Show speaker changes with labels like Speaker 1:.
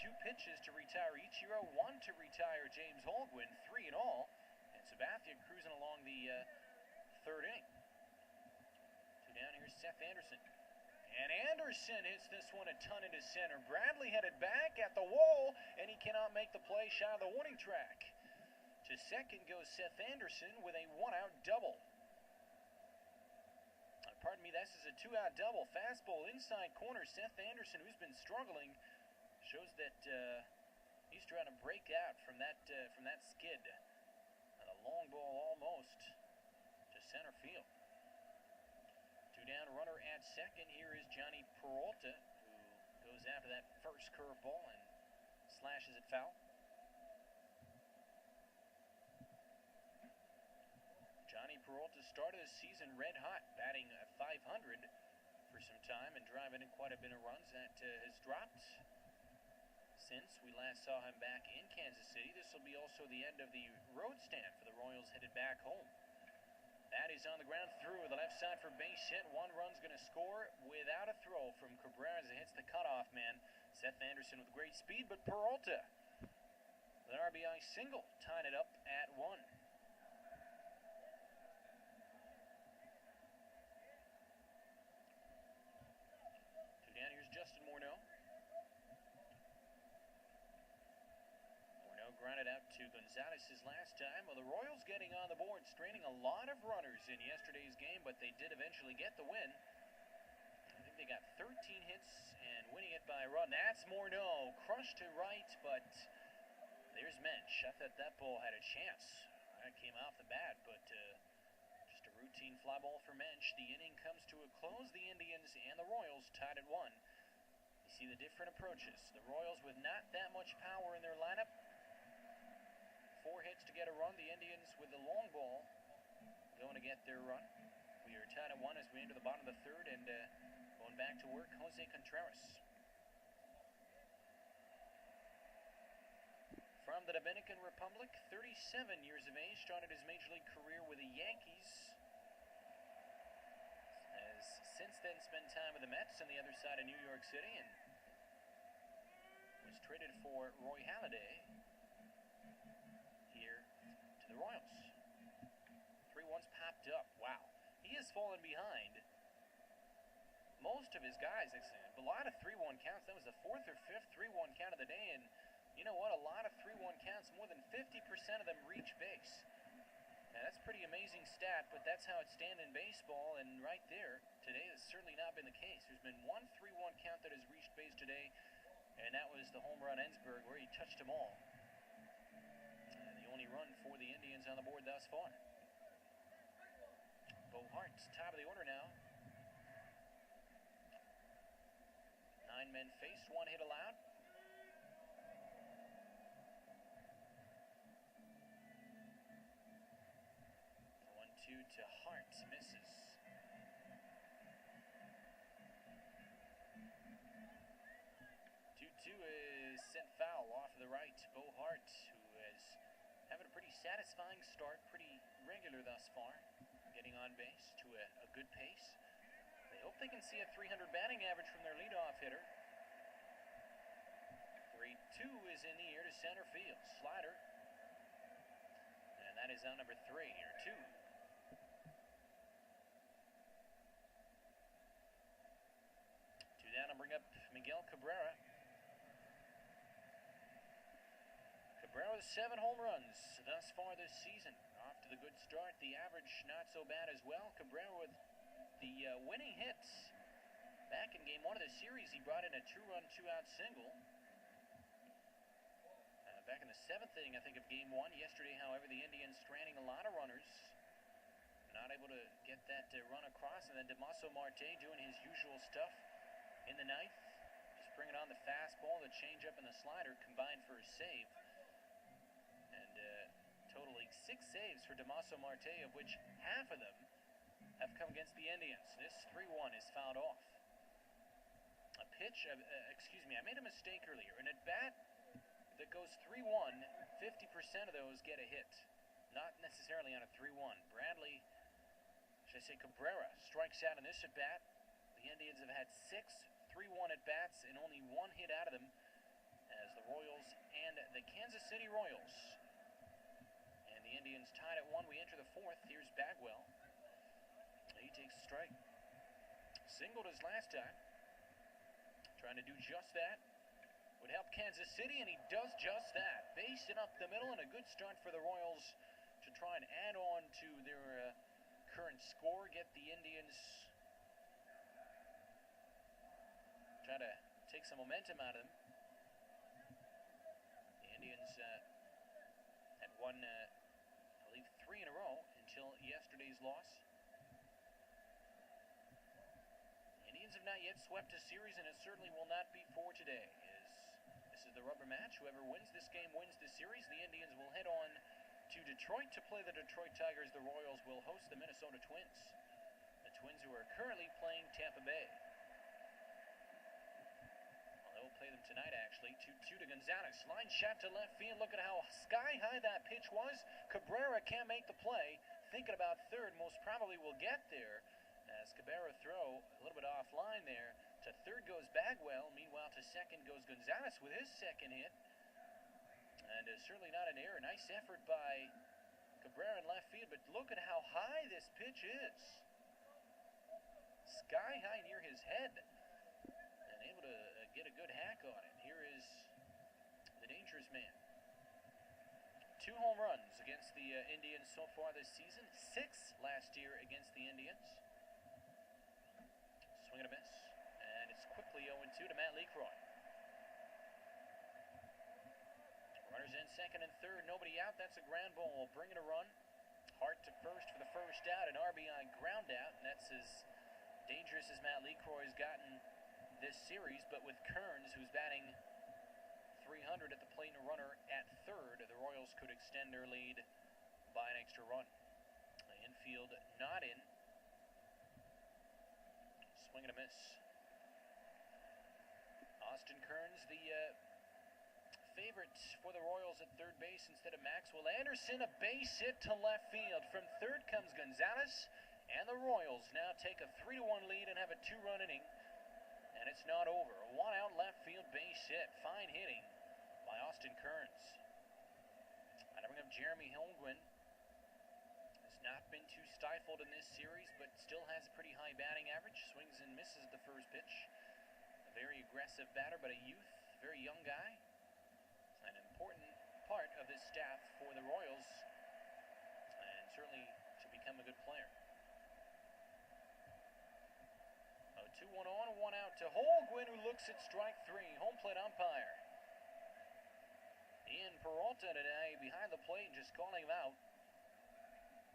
Speaker 1: 2 pitches to retire Ichiro, 1 to retire James Holguin, 3 in all. And Sabathia cruising along the 3rd inning. 2 down, here's Seth Anderson. And Anderson hits this one a ton into center. Bradley headed back at the wall, and he cannot make the play shy of the warning track. To second goes Seth Anderson with a 1-out double. Pardon me, this is a 2-out double. Fastball inside corner. Seth Anderson, who's been struggling, shows that he's trying to break out from that skid. And a long ball almost to center field. 2 down, runner at second. Here is Johnny Peralta, who goes after that first curveball and slashes it foul. Johnny Peralta started the season red hot, batting .500 for some time and driving in quite a bit of runs. That has dropped since we last saw him back in Kansas City. This will be also the end of the road stand for the Royals headed back home. That is on the ground through the left side for base hit. 1 run's going to score without a throw from Cabrera as it hits the cutoff man. Seth Anderson with great speed, but Peralta with an RBI single, tying it up at 1. Grounded out to Gonzalez his last time. Well, the Royals getting on the board, straining a lot of runners in yesterday's game, but they did eventually get the win. I think they got 13 hits and winning it by a run. That's Morneau, crushed to right, but there's Mensch. I thought that ball had a chance. That came off the bat, but just a routine fly ball for Mensch. The inning comes to a close. The Indians and the Royals tied at 1. You see the different approaches. The Royals with not that much power in their lineup. 4 hits to get a run. The Indians with the long ball going to get their run. We are tied at 1 as we enter the bottom of the 3rd, and going back to work, Jose Contreras. From the Dominican Republic, 37 years of age, started his major league career with the Yankees. Has since then spent time with the Mets on the other side of New York City, and was traded for Roy Halladay to the Royals. 3-1's popped up. Wow. He has fallen behind most of his guys. A lot of 3-1 counts. That was the 4th or 5th 3-1 count of the day. And you know what? A lot of 3-1 counts. More than 50% of them reach base. Now, that's a pretty amazing stat, but that's how it's stand in baseball. And right there, today has certainly not been the case. There's been 1 3-1 count that has reached base today, and that was the home run Ensberg, where he touched them all. Only run for the Indians on the board thus far. Bo Hart, top of the order now. 9 men faced, 1 hit allowed. 1-2 to Hart, misses. 2-2 is sent foul off of the right. Bo Hart, who is having a pretty satisfying start, pretty regular thus far, getting on base to a good pace. They hope they can see a 300 batting average from their leadoff hitter. 3-2 is in the air to center field. Slider. And that is on number 3, or 2. 2 down to bring up Miguel Cabrera. Cabrera with 7 home runs thus far this season. Off to the good start. The average not so bad as well. Cabrera with the winning hits. Back in game 1 of the series, he brought in a 2-run, 2-out single. Back in the 7th inning, I think, of game 1. Yesterday, however, the Indians stranding a lot of runners. Not able to get that run across. And then Damaso Marte doing his usual stuff in the 9th. Just bringing on the fastball, the changeup, and the slider combined for a save. And totaling 6 saves for Damaso Marte, of which half of them have come against the Indians. This 3-1 is fouled off. A pitch, excuse me, I made a mistake earlier. An at-bat that goes 3-1, 50% of those get a hit. Not necessarily on a 3-1. Bradley, should I say Cabrera, strikes out in this at-bat. The Indians have had 6 3-1 at-bats and only 1 hit out of them, as the Kansas City Royals. And the Indians tied at 1. We enter the 4th. Here's Bagwell. He takes a strike. Singled his last time. Trying to do just that. Would help Kansas City, and he does just that. Base it up the middle, and a good start for the Royals to try and add on to their current score. Get the Indians, try to take some momentum out of them. The Indians had won, I believe, 3 in a row until yesterday's loss. Have not yet swept a series, and it certainly will not be for today. This is the rubber match. Whoever wins this game wins the series. The Indians will head on to Detroit to play the Detroit Tigers. The Royals will host the Minnesota Twins. The Twins who are currently playing Tampa Bay. Well, they'll play them tonight, actually. 2-2 to Gonzalez. Line shot to left field. Look at how sky high that pitch was. Cabrera can't make the play. Thinking about third, most probably will get there. As Cabrera throw a little bit offline there. To third goes Bagwell. Meanwhile, to second goes Gonzalez with his second hit. And certainly not an error. Nice effort by Cabrera in left field. But look at how high this pitch is. Sky high near his head. And able to get a good hack on it. Here is the dangerous man. 2 home runs against the Indians so far this season. 6 last year against the Indians. Swing and a miss. And it's quickly 0-2 to Matt Leakroy. Runners in second and third. Nobody out. That's a ground ball. Bringing a run. Hart to first for the first out. An RBI ground out. And that's as dangerous as Matt Leakroy's gotten this series. But with Kearns, who's batting .300 at the plate and a runner at third, the Royals could extend their lead by an extra run. The infield not in. Swing and a miss. Austin Kearns, the favorite for the Royals at third base instead of Maxwell Anderson. A base hit to left field. From third comes Gonzalez, and the Royals now take a 3-1 lead and have a 2-run inning. And it's not over. A 1-out left field base hit. Fine hitting by Austin Kearns. I bring up Jeremy Holmgren. Has not been too stifled in this series, but still has a pretty high batting average. Swings and misses the first pitch. A very aggressive batter, but a youth, very young guy. An important part of this staff for the Royals, and certainly to become a good player. 2-1 on, 1 out to Holmgren, who looks at strike 3. Home plate umpire Ian Peralta today behind the plate, just calling him out.